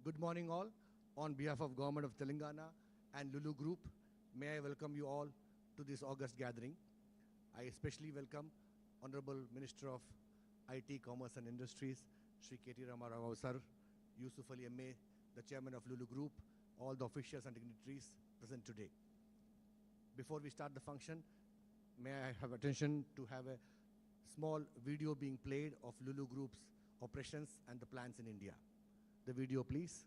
Good morning all. On behalf of Government of Telangana and LULU Group, may I welcome you all to this August gathering. I especially welcome Honorable Minister of IT, Commerce and Industries, Shri KTR Sir, Yusuf Ali MA, the Chairman of LULU Group, all the officials and dignitaries present today. Before we start the function, may I have attention to have a small video being played of LULU Group's operations and the plans in India. The video, please.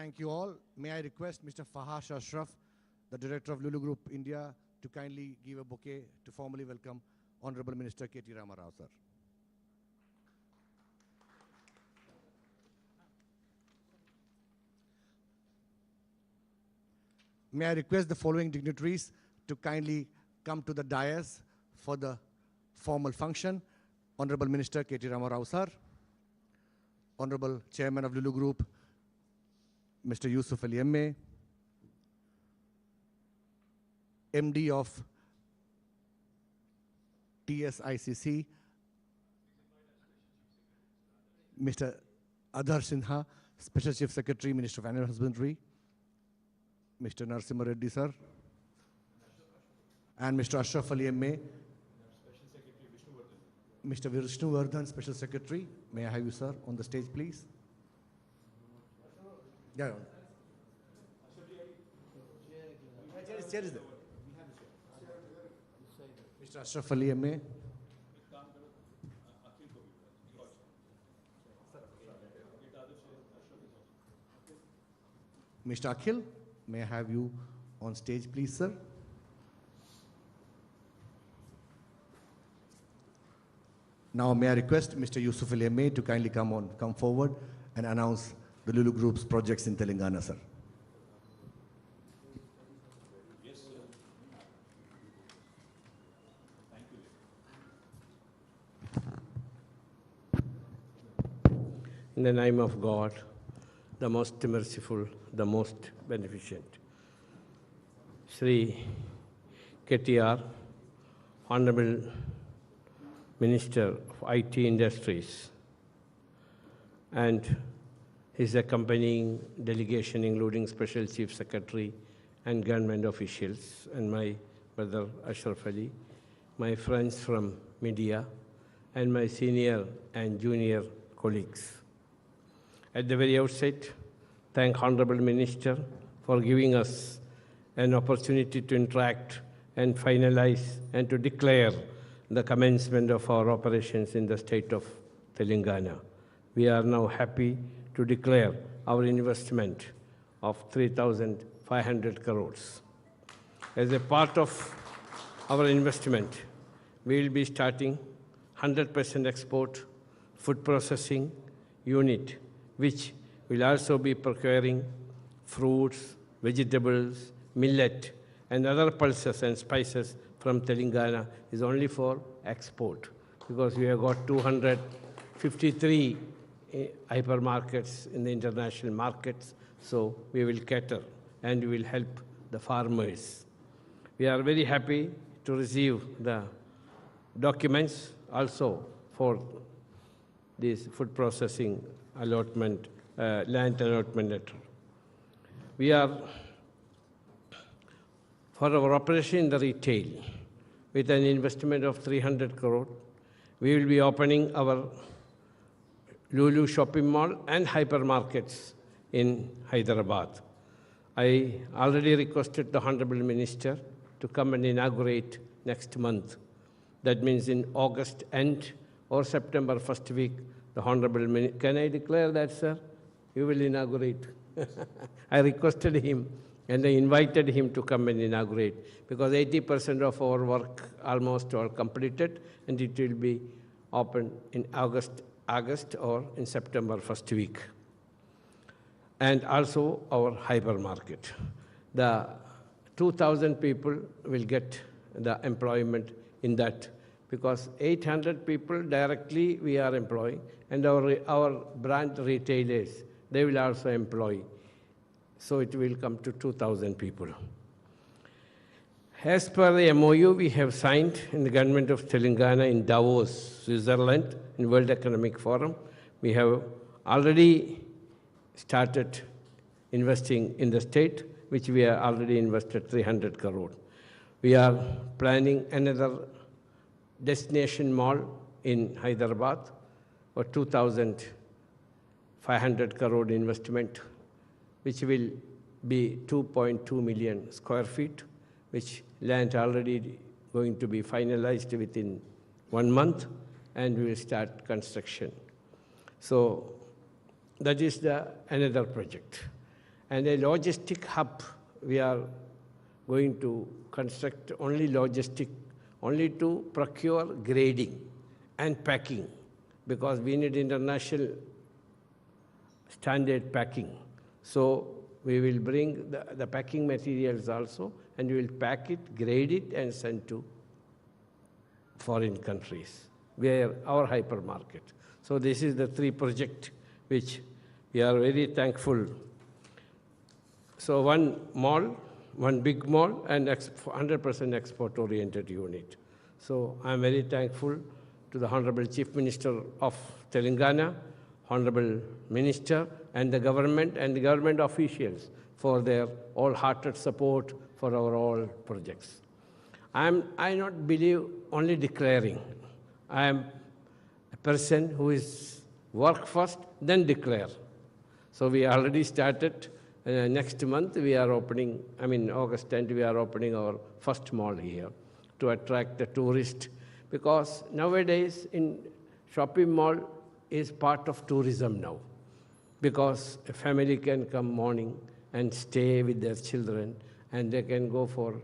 Thank you all. May I request Mr. Fahash Ashraf, the Director of LULU Group India, to kindly give a bouquet to formally welcome Honorable Minister K.T. Ramarao, sir. May I request the following dignitaries to kindly come to the dais for the formal function. Honorable Minister K.T. Ramarao, sir. Honorable Chairman of LULU Group, Mr. Yusuf Ali MA. MD of TSICC, Mr. Adhar Sinha, Special Chief Secretary, Minister of Animal Husbandry, Mr. Narasimha Reddy, sir, and Mr. Ashraf Ali MA, Mr. Vishnu Vardhan, Special Secretary. May I have you, sir, on the stage, please? Yeah. Chair is there. Mr. Ashraf Ali MA. Mr. Akhil, may I have you on stage, please, sir? Now, may I request Mr. Yusuf Ali MA to kindly come forward and announce the LULU Group's projects in Telangana, sir. Yes, sir. Thank you. In the name of God, the most merciful, the most beneficent. Sri KTR, Honorable Minister of IT Industries, and his accompanying delegation, including Special Chief Secretary and government officials, and my brother Ashraf Ali, my friends from media, and my senior and junior colleagues. At the very outset, thank Honorable Minister for giving us an opportunity to interact and finalize and to declare the commencement of our operations in the state of Telangana. We are now happy to declare our investment of 3,500 crores. As a part of our investment, we will be starting 100% export food processing unit, which will also be procuring fruits, vegetables, millet, and other pulses and spices from Telangana. Is only for export, because we have got 253 hypermarkets in the international markets, so we will cater and we will help the farmers. We are very happy to receive the documents also for this food processing allotment, land allotment letter. We are, for our operation in the retail, with an investment of 300 crore, we will be opening our LULU shopping mall and hypermarkets in Hyderabad. I already requested the Honorable Minister to come and inaugurate next month. That means in August end or September first week, the Honorable Minister, can I declare that, sir? You will inaugurate. I requested him and I invited him to come and inaugurate, because 80% of our work almost all completed, and it will be open in August or in September first week. And also our hypermarket. The 2,000 people will get the employment in that, because 800 people directly we are employing, and our brand retailers, they will also employ. So it will come to 2,000 people. As per the MOU we have signed in the government of Telangana in Davos, Switzerland, in World Economic Forum, we have already started investing in the state, which we have already invested 300 crore. We are planning another destination mall in Hyderabad for 2,500 crore investment, which will be 2.2 million square feet, which land already going to be finalized within 1 month, and we will start construction. So that is another project. And a logistic hub, we are going to construct only logistic, only to procure grading and packing, because we need international standard packing. So we will bring the packing materials also, and we will pack it, grade it, and send to foreign countries, where our hypermarket. So this is the 3 projects which we are very thankful. So one mall, one big mall, and 100% export-oriented unit. So I'm very thankful to the Honorable Chief Minister of Telangana, Honorable Minister, and the government officials for their all-hearted support for our all projects. I not believe only declaring. I am a person who is work first, then declare. So we already started. Next month we are opening, August 10th, we are opening our first mall here to attract the tourist, because nowadays in shopping mall is part of tourism now, because a family can come morning and stay with their children, and they can go for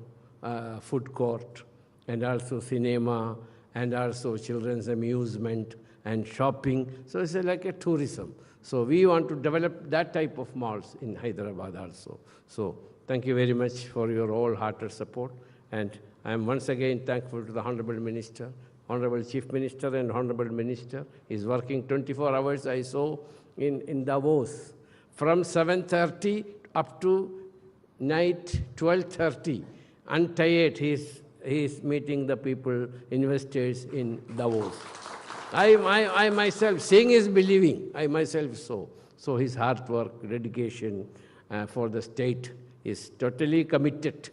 food court, and also cinema, and also children's amusement and shopping. So it's like a tourism. So we want to develop that type of malls in Hyderabad also. So thank you very much for your all-hearted support. And I am once again thankful to the Honorable Minister, Honorable Chief Minister and Honorable Minister. Is working 24 hours, I saw, in Davos. From 7:30 up to night 12:30, untired, he is meeting the people, investors in Davos. I myself, seeing is believing, I myself saw. So his hard work, dedication for the state is totally committed.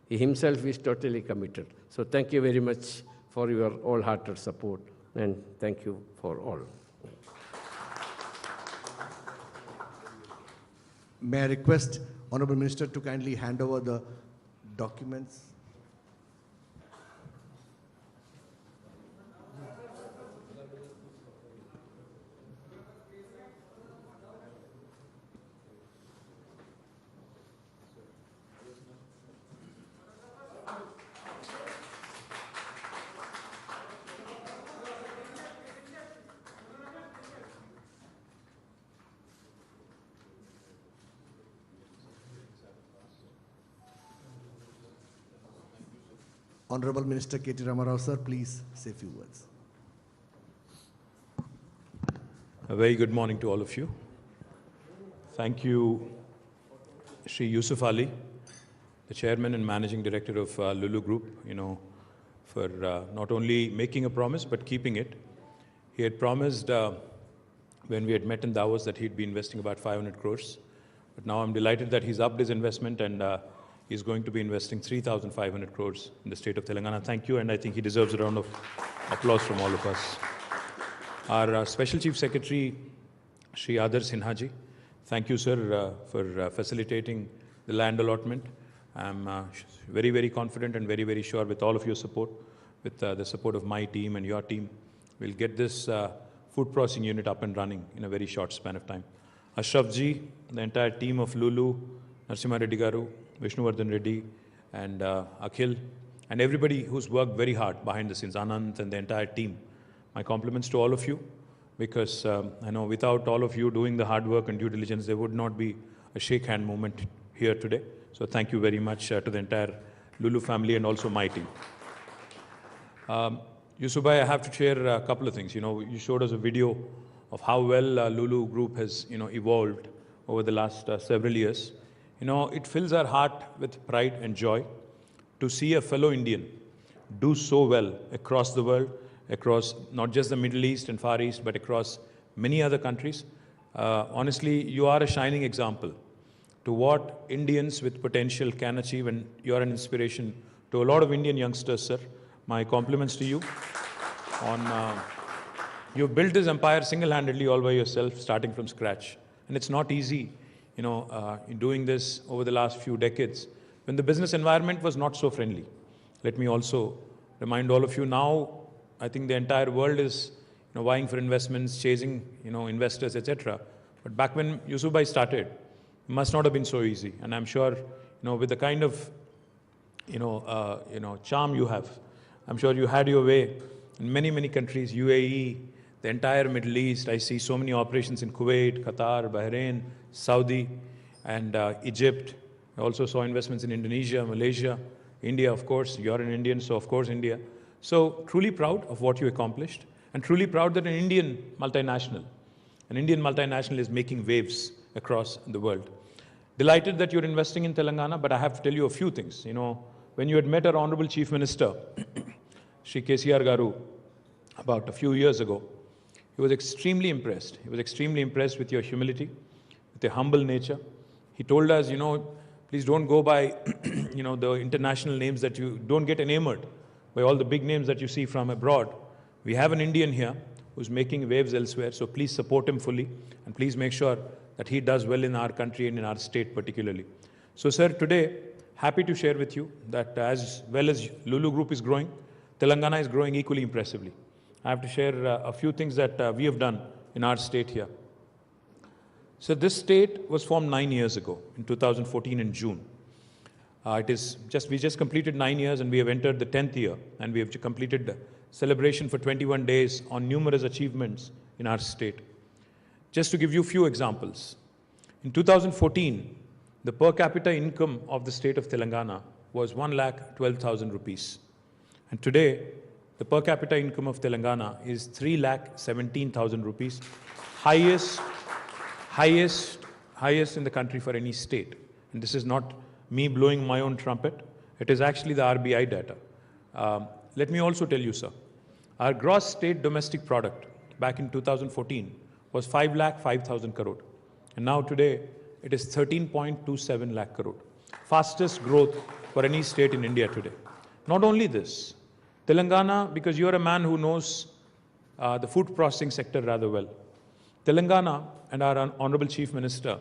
He himself is totally committed. So thank you very much for your all-hearted support, and thank you for all. May I request Honorable Minister to kindly hand over the documents. Honorable Minister KTR, sir, please say a few words. A very good morning to all of you. Thank you, Shri Yusuf Ali, the Chairman and Managing Director of LULU Group, for not only making a promise but keeping it. He had promised when we had met in Davos that he'd be investing about 500 crores. But now I'm delighted that he's upped his investment and he's going to be investing 3,500 crores in the state of Telangana. Thank you, and I think he deserves a round of applause from all of us. Our Special Chief Secretary, Shri Adar Sinhaji, thank you, sir, for facilitating the land allotment. I'm very, very confident and very, very sure with all of your support, with the support of my team and your team, we'll get this food processing unit up and running in a very short span of time. Ashraf ji, the entire team of LULU, Narasimha Reddy Garu, Vishnuvardhan Reddy, and Akhil, and everybody who's worked very hard behind the scenes, Anand and the entire team. My compliments to all of you, because I know without all of you doing the hard work and due diligence, there would not be a shake hand moment here today. So thank you very much to the entire LULU family and also my team. Yusufbhai, I have to share a couple of things. You showed us a video of how well LULU Group has evolved over the last several years. It fills our heart with pride and joy to see a fellow Indian do so well across the world, across not just the Middle East and Far East, but across many other countries. Honestly, you are a shining example to what Indians with potential can achieve, and you're an inspiration to a lot of Indian youngsters, sir. My compliments to you. You've built this empire single-handedly all by yourself, starting from scratch. And it's not easy, in doing this over the last few decades, when the business environment was not so friendly. Let me also remind all of you now, I think the entire world is vying for investments, chasing investors, etc. But back when Yusufbhai started, must not have been so easy. And I'm sure, with the kind of, charm you have, I'm sure you had your way in many, many countries, UAE, the entire Middle East. I see so many operations in Kuwait, Qatar, Bahrain, Saudi, and Egypt. I also saw investments in Indonesia, Malaysia, India, of course. You're an Indian, so of course India. So truly proud of what you accomplished, and truly proud that an Indian multinational is making waves across the world. Delighted that you're investing in Telangana, but I have to tell you a few things. When you had met our Honorable Chief Minister, Shri KTR Garu, about a few years ago, he was extremely impressed. He was extremely impressed with your humility, with your humble nature. He told us, please don't go by, the international names that you, don't get enamored by all the big names that you see from abroad. We have an Indian here who's making waves elsewhere, so please support him fully, and please make sure that he does well in our country and in our state particularly. So, sir, today, happy to share with you that as well as LULU Group is growing, Telangana is growing equally impressively. I have to share a few things that we have done in our state here. So this state was formed 9 years ago, in 2014 in June. We just completed 9 years, and we have entered the 10th year, and we have completed the celebration for 21 days on numerous achievements in our state. Just to give you a few examples. In 2014, the per capita income of the state of Telangana was 1,12,000 rupees. And today, the per capita income of Telangana is 3,17,000 rupees, highest in the country for any state. And this is not me blowing my own trumpet. It is actually the RBI data. Let me also tell you, sir, our gross state domestic product back in 2014 was 5,05,000 crore. And now today, it is 13.27 lakh crore. Fastest growth for any state in India today. Not only this, Telangana, because you're a man who knows the food processing sector rather well, Telangana and our Honorable Chief Minister,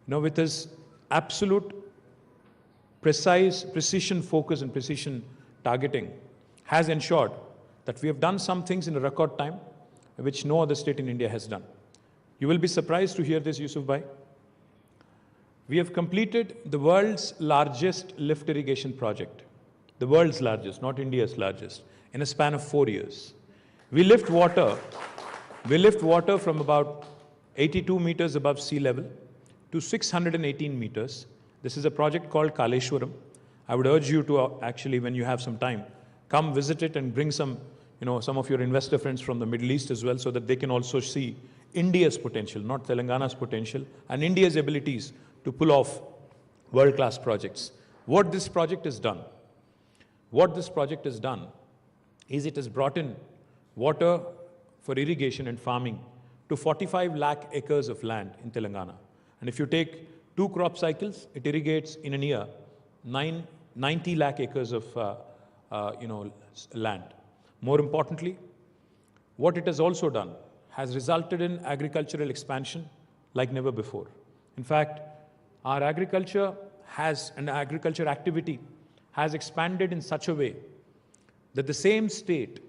with his absolute precision focus and precision targeting, has ensured that we have done some things in a record time, which no other state in India has done. You will be surprised to hear this, Yusuf Bhai. We have completed the world's largest lift irrigation project. The world's largest, not India's largest, in a span of 4 years. We lift water from about 82 meters above sea level to 618 meters. This is a project called Kaleshwaram. I would urge you to actually, when you have some time, come visit it and bring some of your investor friends from the Middle East as well, so that they can also see India's potential, not Telangana's potential, and India's abilities to pull off world-class projects. What this project has done is it has brought in water for irrigation and farming to 45 lakh acres of land in Telangana. And if you take 2 crop cycles, it irrigates in a year 90 lakh acres of land. More importantly, what it has also done has resulted in agricultural expansion like never before. In fact, our agriculture activity has expanded in such a way that the same state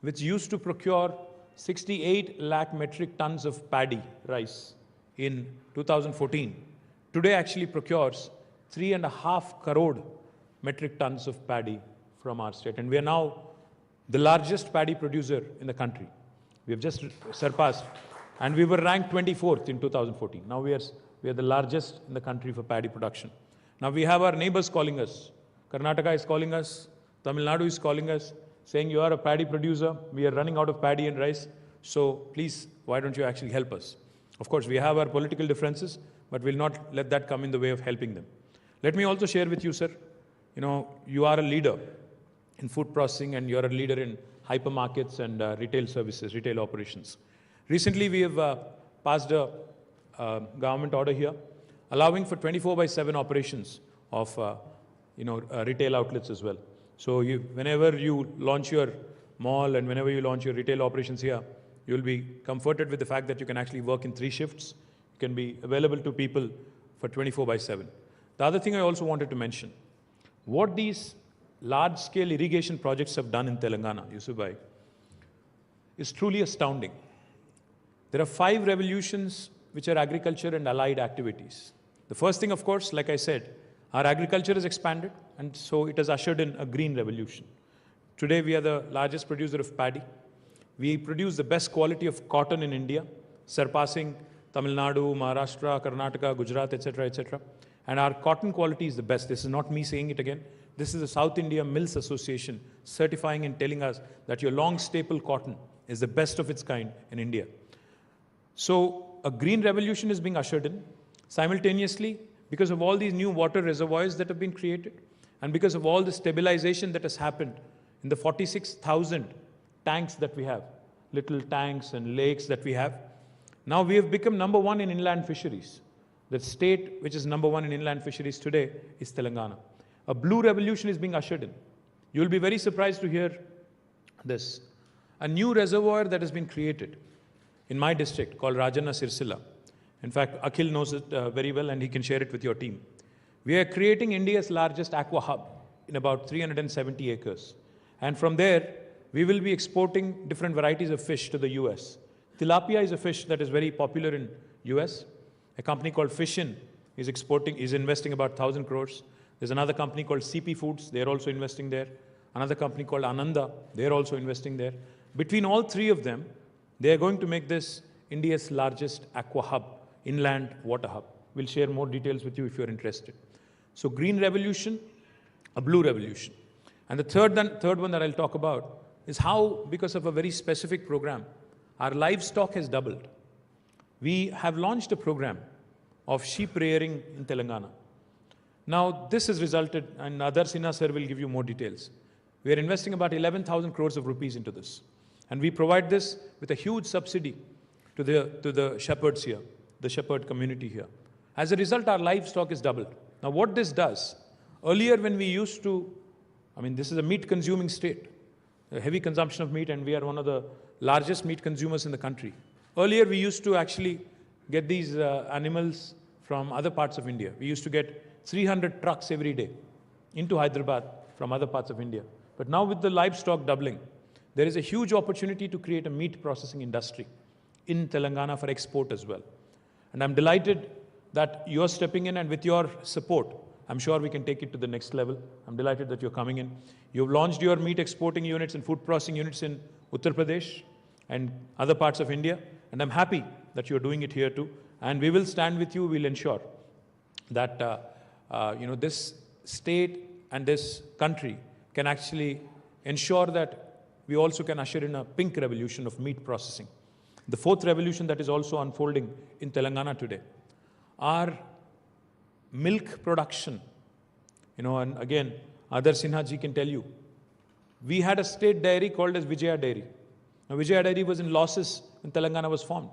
which used to procure 68 lakh metric tons of paddy, rice, in 2014, today actually procures 3.5 crore metric tons of paddy from our state. And we are now the largest paddy producer in the country. We have just surpassed, and we were ranked 24th in 2014. Now we are the largest in the country for paddy production. Now we have our neighbors calling us. Karnataka is calling us, Tamil Nadu is calling us, saying you are a paddy producer, we are running out of paddy and rice, so please, why don't you actually help us? Of course, we have our political differences, but we'll not let that come in the way of helping them. Let me also share with you, sir, you are a leader in food processing, and you're a leader in hypermarkets and retail services, retail operations. Recently, we have passed a government order here, allowing for 24/7 operations of retail outlets as well. So whenever you launch your mall and whenever you launch your retail operations here, you'll be comforted with the fact that you can actually work in 3 shifts. You can be available to people for 24/7. The other thing I also wanted to mention, what these large-scale irrigation projects have done in Telangana, Yusuf Bhai, is truly astounding. There are 5 revolutions which are agriculture and allied activities. The first thing, of course, like I said, our agriculture has expanded, and so it has ushered in a green revolution. Today, we are the largest producer of paddy. We produce the best quality of cotton in India, surpassing Tamil Nadu, Maharashtra, Karnataka, Gujarat, etc., etc. And our cotton quality is the best. This is not me saying it again. This is the South India Mills Association certifying and telling us that your long staple cotton is the best of its kind in India. So a green revolution is being ushered in. Simultaneously, because of all these new water reservoirs that have been created, and because of all the stabilization that has happened in the 46,000 tanks that we have, little tanks and lakes that we have, now we have become number one in inland fisheries. The state which is number one in inland fisheries today is Telangana. A blue revolution is being ushered in. You will be very surprised to hear this. A new reservoir that has been created in my district called Rajanna Sirsila. In fact, Akhil knows it very well and he can share it with your team. We are creating India's largest aqua hub in about 370 acres. And from there, we will be exporting different varieties of fish to the US. Tilapia is a fish that is very popular in US. A company called Fishin is investing about 1,000 crores. There's another company called CP Foods, they're also investing there. Another company called Ananda, they're also investing there. Between all three of them, they are going to make this India's largest aqua hub, inland water hub. We'll share more details with you if you're interested. So green revolution, a blue revolution. And the third one that I'll talk about is how, because of a very specific program, our livestock has doubled. We have launched a program of sheep rearing in Telangana. Now, this has resulted, and Adar Sinha sir will give you more details. We are investing about 11,000 crores of rupees into this. And we provide this with a huge subsidy to the shepherds here, the shepherd community here. As a result, our livestock is doubled. Now, what this does, earlier when we used to, this is a meat-consuming state, a heavy consumption of meat, and we are one of the largest meat consumers in the country. Earlier, we used to actually get these animals from other parts of India. We used to get 300 trucks every day into Hyderabad from other parts of India. But now with the livestock doubling, there is a huge opportunity to create a meat processing industry in Telangana for export as well. And I'm delighted that you're stepping in, and with your support, I'm sure we can take it to the next level. I'm delighted that you're coming in. You've launched your meat exporting units and food processing units in Uttar Pradesh and other parts of India. And I'm happy that you're doing it here too. And we will stand with you. We'll ensure that this state and this country can actually ensure that we also can usher in a pink revolution of meat processing. The fourth revolution that is also unfolding in Telangana today. Our milk production, and again, Adar Sinha ji can tell you, we had a state dairy called as Vijaya Dairy. Now, Vijaya Dairy was in losses when Telangana was formed.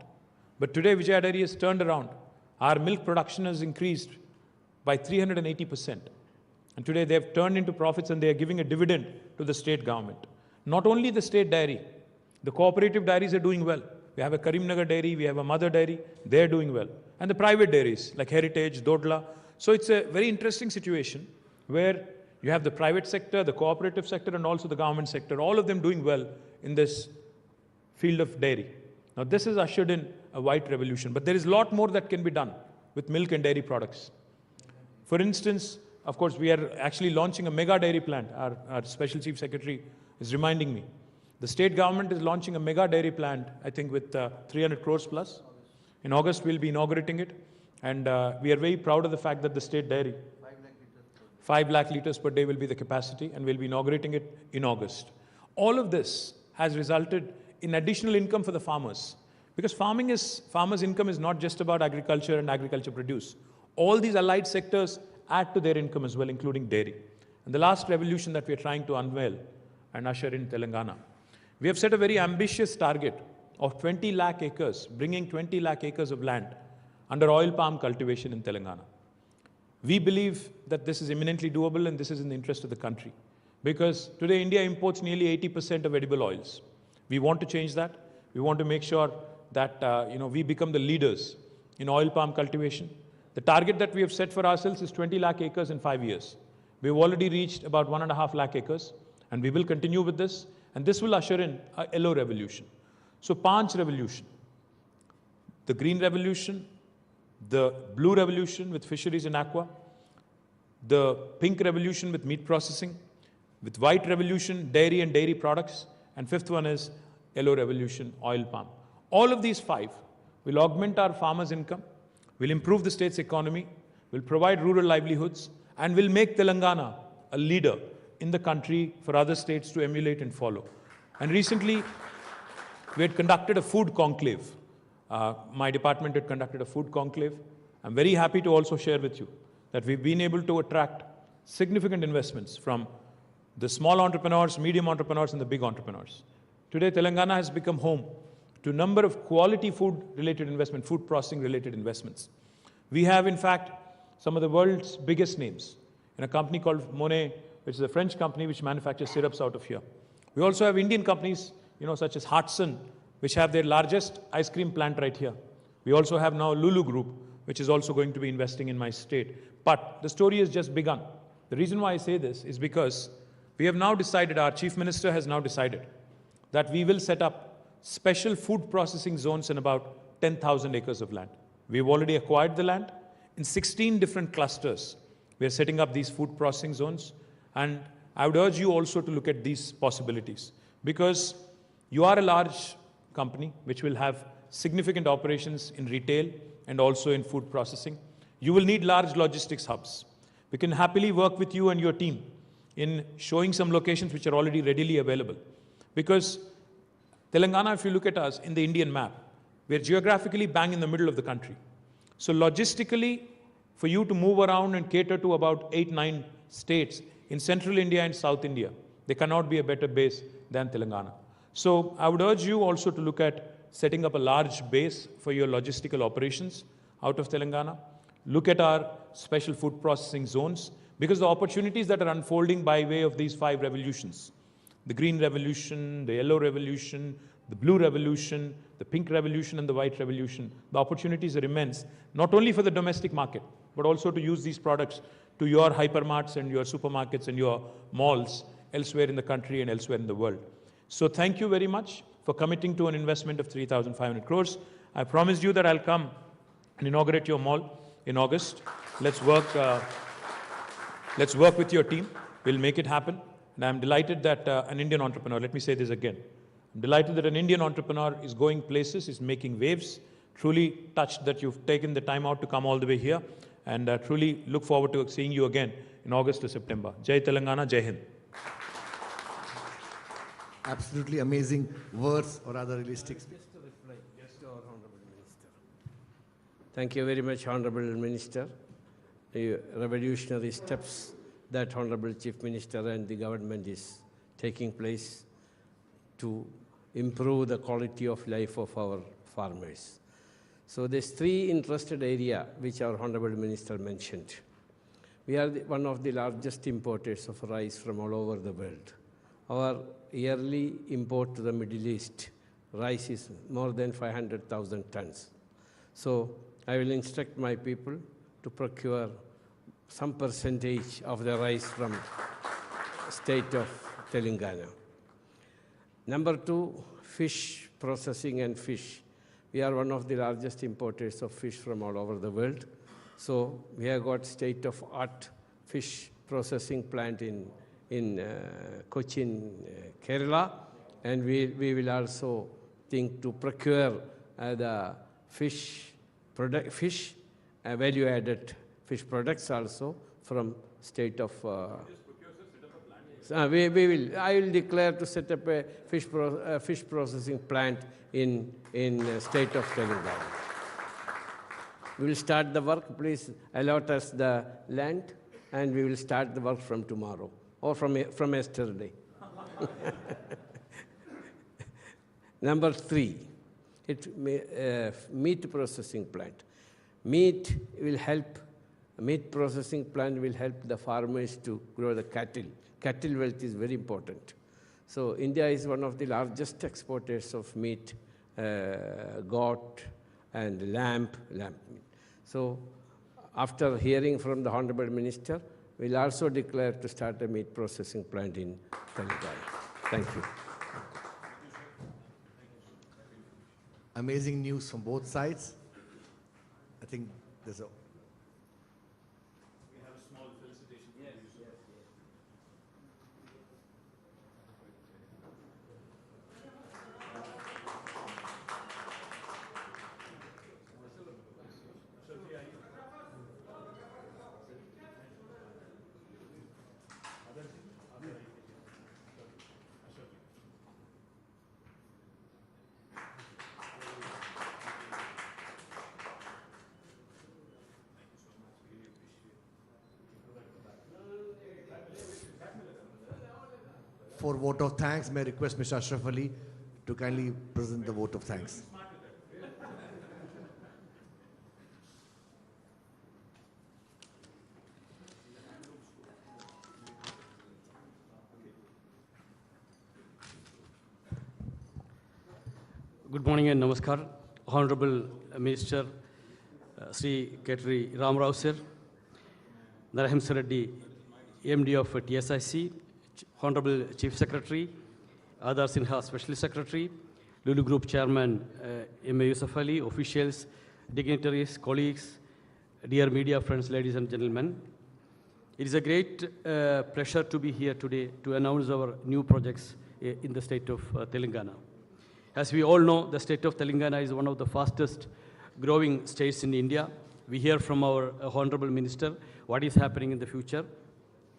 But today, Vijaya Dairy has turned around. Our milk production has increased by 380%. And today, they have turned into profits and they are giving a dividend to the state government. Not only the state dairy, the cooperative dairies are doing well. We have a Karimnagar dairy, we have a Mother dairy, they're doing well. And the private dairies like Heritage, Dodla. So it's a very interesting situation where you have the private sector, the cooperative sector, and also the government sector, all of them doing well in this field of dairy. Now, this has ushered in a white revolution, but there is a lot more that can be done with milk and dairy products. For instance, of course, we are actually launching a mega dairy plant. Our Special Chief Secretary is reminding me. The state government is launching a mega dairy plant, I think with 300 crores plus. In August, we'll be inaugurating it. And we are very proud of the fact that the state dairy, 5 lakh liters per day will be the capacity, and we'll be inaugurating it in August. All of this has resulted in additional income for the farmers. Because farmers' income is not just about agriculture and agriculture produce. All these allied sectors add to their income as well, including dairy. And the last revolution that we are trying to unveil and usher in Telangana, we have set a very ambitious target of 20 lakh acres, bringing 20 lakh acres of land under oil palm cultivation in Telangana. We believe that this is eminently doable and this is in the interest of the country. Because today India imports nearly 80% of edible oils. We want to change that. We want to make sure that we become the leaders in oil palm cultivation. The target that we have set for ourselves is 20 lakh acres in 5 years. We've already reached about 1.5 lakh acres, and we will continue with this. And this will usher in a yellow revolution. So, 5 revolution. The green revolution, the blue revolution with fisheries and aqua, the pink revolution with meat processing, with white revolution, dairy and dairy products, and fifth one is yellow revolution, oil palm. All of these five will augment our farmers' income, will improve the state's economy, will provide rural livelihoods, and will make Telangana a leader in the country for other states to emulate and follow. And recently, we had conducted a food conclave. My department had conducted a food conclave. I'm very happy to also share with you that we've been able to attract significant investments from the small entrepreneurs, medium entrepreneurs, and the big entrepreneurs. Today, Telangana has become home to a number of quality food-related investment, food processing-related investments. We have, in fact, some of the world's biggest names in a company called Monet, which is a French company which manufactures syrups out of here. We also have Indian companies, such as Hartson, which have their largest ice cream plant right here. We also have now LULU Group, which is also going to be investing in my state. But the story has just begun. The reason why I say this is because we have now decided, our Chief Minister has now decided, that we will set up special food processing zones in about 10,000 acres of land. We've already acquired the land. In 16 different clusters, we are setting up these food processing zones. And I would urge you also to look at these possibilities, because you are a large company which will have significant operations in retail and also in food processing. You will need large logistics hubs. We can happily work with you and your team in showing some locations which are already readily available. Because Telangana, if you look at us in the Indian map, we're geographically bang in the middle of the country. So logistically, for you to move around and cater to about 8-9 states in central India and South India, there cannot be a better base than Telangana. So I would urge you also to look at setting up a large base for your logistical operations out of Telangana. Look at our special food processing zones, because the opportunities that are unfolding by way of these 5 revolutions, the green revolution, the yellow revolution, the blue revolution, the pink revolution, and the white revolution, the opportunities are immense, not only for the domestic market, but also to use these products to your hypermarts and your supermarkets and your malls elsewhere in the country and elsewhere in the world. So thank you very much for committing to an investment of 3,500 crores. I promised you that I'll come and inaugurate your mall in August. Let's work with your team. We'll make it happen. And I'm delighted that an Indian entrepreneur, let me say this again, I'm delighted that an Indian entrepreneur is going places, is making waves. Truly touched that you've taken the time out to come all the way here, and truly look forward to seeing you again in August or September. Jai Telangana, Jai Hind. Absolutely amazing words, or rather realistic. Just to reply, yes, to our Honorable Minister. Thank you very much, Honorable Minister. The revolutionary steps that Honorable Chief Minister and the government is taking place to improve the quality of life of our farmers. So there's 3 interested areas which our Honorable Minister mentioned. We are one of the largest importers of rice from all over the world. Our yearly import to the Middle East rice is more than 500,000 tons. So I will instruct my people to procure some percentage of the rice from state of Telangana. Number 2, fish processing and fish. We are one of the largest importers of fish from all over the world. So we have got state-of-art fish processing plant in Cochin, Kerala, and we will also think to procure the value-added fish products also from state of. I will declare to set up a fish processing plant in state of Telangana. We will start the work. Please allot us the land, and we will start the work from tomorrow or from yesterday. Number 3, meat processing plant. Meat processing plant will help the farmers to grow the cattle. Cattle wealth is very important. So India is one of the largest exporters of meat, goat and lamb meat. So after hearing from the Honorable Minister, we'll also declare to start a meat processing plant in Telangana. Thank you. Amazing news from both sides. I think There's a We have a small felicitation. Yes, yes, yes. For vote of thanks, may I request Mr. Ashraf Ali to kindly present the vote of thanks. Good morning and namaskar. Honorable Minister Sri KTR Ram Rao sir, Narahimsa Reddy, MD of TSIC, Honorable Chief Secretary, Adar Sinha Special Secretary, LULU Group Chairman M.A. Yusuf Ali, officials, dignitaries, colleagues, dear media friends, ladies and gentlemen. It is a great pleasure to be here today to announce our new projects in the state of Telangana. As we all know, the state of Telangana is one of the fastest growing states in India. We hear from our Honorable Minister what is happening in the future.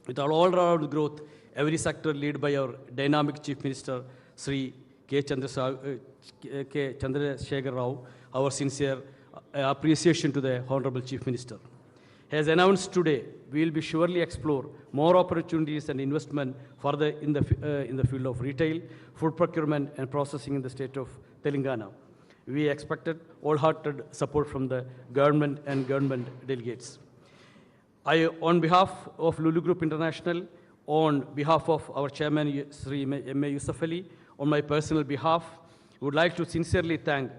With all-round growth, every sector led by our dynamic Chief Minister, Sri K. Chandrasekhar Rao, our sincere appreciation to the Honorable Chief Minister. As announced today, we will be surely explore more opportunities and investment further in the field of retail, food procurement and processing in the state of Telangana. We expected wholehearted support from the government and government delegates. I, on behalf of LULU Group International, on behalf of our chairman, Sri M.A. Yusuf Ali, on my personal behalf, would like to sincerely thank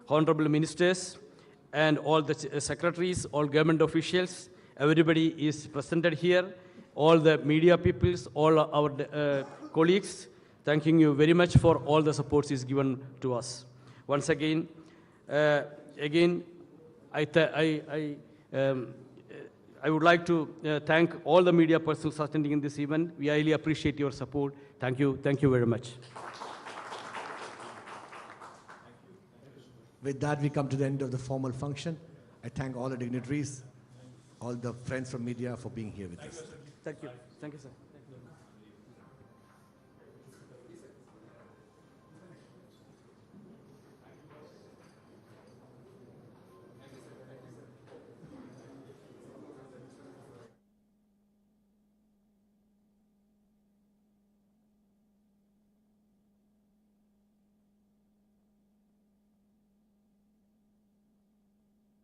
honorable ministers and all the secretaries, all government officials. Everybody is presented here, all the media peoples, all our colleagues. Thanking you very much for all the supports is given to us. Once again, I would like to thank all the media persons attending in this event. We highly appreciate your support. Thank you very much. With that, we come to the end of the formal function. I thank all the dignitaries, all the friends from media for being here with us. Thank you, sir.